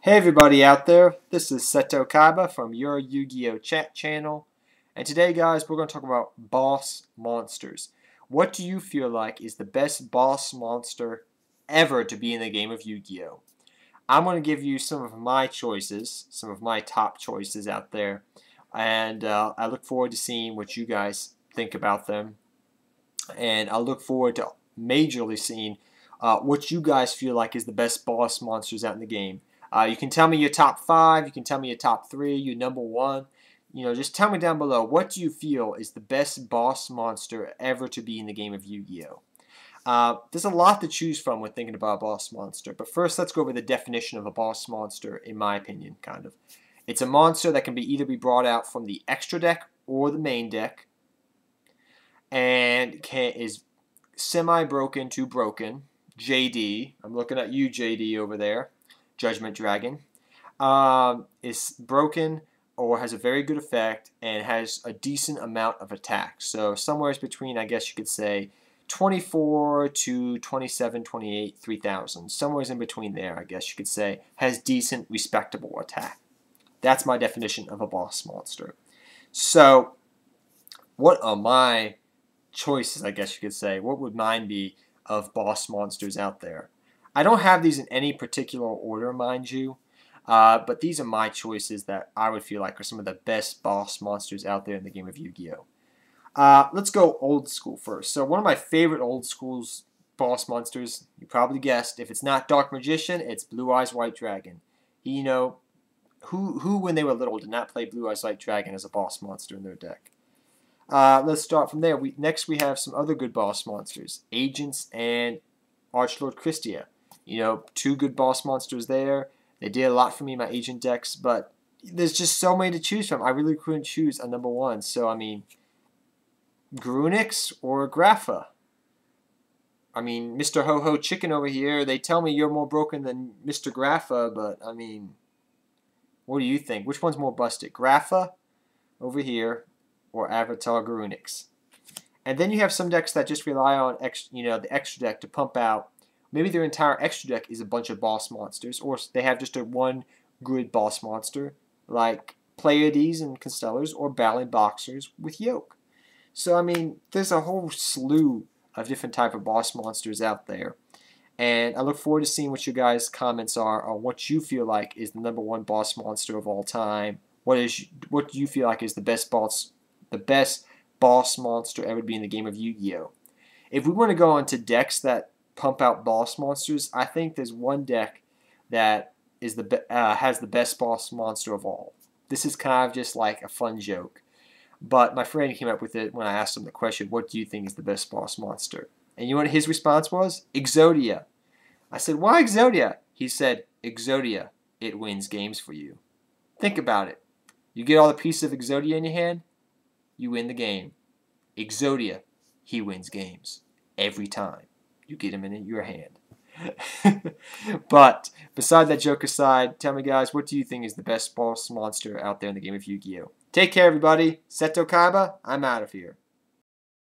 Hey everybody out there, this is Seto Kaiba from your Yu-Gi-Oh chat channel, and today guys we're going to talk about boss monsters. What do you feel like is the best boss monster ever to be in the game of Yu-Gi-Oh? I'm going to give you some of my choices, some of my top choices out there, and I look forward to seeing what you guys think about them, and I look forward to majorly seeing what you guys feel like is the best boss monsters out in the game. You can tell me your top 5, you can tell me your top 3, your number 1. Just tell me down below, what do you feel is the best boss monster ever to be in the game of Yu-Gi-Oh? There's a lot to choose from when thinking about a boss monster, but first let's go over the definition of a boss monster, in my opinion, kind of. It's a monster that can either be brought out from the extra deck or the main deck, and is semi-broken to broken. JD, I'm looking at you, JD, over there. Judgment Dragon, is broken or has a very good effect and has a decent amount of attack. So somewhere between, I guess you could say, 24 to 27, 28, 3000. Somewhere in between there, I guess you could say, has decent, respectable attack. That's my definition of a boss monster. So what are my choices, I guess you could say? What would mine be of boss monsters out there? I don't have these in any particular order, mind you, but these are my choices that I would feel like are some of the best boss monsters out there in the game of Yu-Gi-Oh! Let's go old school first. So one of my favorite old school's boss monsters, you probably guessed, if it's not Dark Magician, it's Blue Eyes White Dragon. Who when they were little did not play Blue Eyes White Dragon as a boss monster in their deck? Let's start from there. Next we have some other good boss monsters, Agents and Archlord Christia. Two good boss monsters there. They did a lot for me in my agent decks, but there's just so many to choose from. I really couldn't choose a number 1. So, I mean, Grunix or Grapha? I mean, Mr. Ho-Ho Chicken over here, they tell me you're more broken than Mr. Grapha, but, I mean, what do you think? Which one's more busted? Grapha over here or Avatar Grunix? And then you have some decks that just rely on the extra deck to pump out. Maybe their entire extra deck is a bunch of boss monsters, or they have just one good boss monster, like Pleiades and Constellars, or Battling Boxers with Yoke. So, I mean, there's a whole slew of different type of boss monsters out there. And I look forward to seeing what you guys' comments are on what you feel like is the number 1 boss monster of all time. What do you feel like is the best boss monster ever to be in the game of Yu-Gi-Oh? If we want to go on to decks that pump out boss monsters, I think there's one deck that is has the best boss monster of all. This is kind of just like a fun joke, but my friend came up with it when I asked him the question, what do you think is the best boss monster? And you know what his response was? Exodia. I said, why Exodia? He said, Exodia, it wins games for you. Think about it. You get all the pieces of Exodia in your hand, you win the game. Exodia, he wins games every time you get him in your hand. But beside that joke aside, tell me guys, what do you think is the best boss monster out there in the game of Yu-Gi-Oh? Take care everybody. Seto Kaiba, I'm out of here.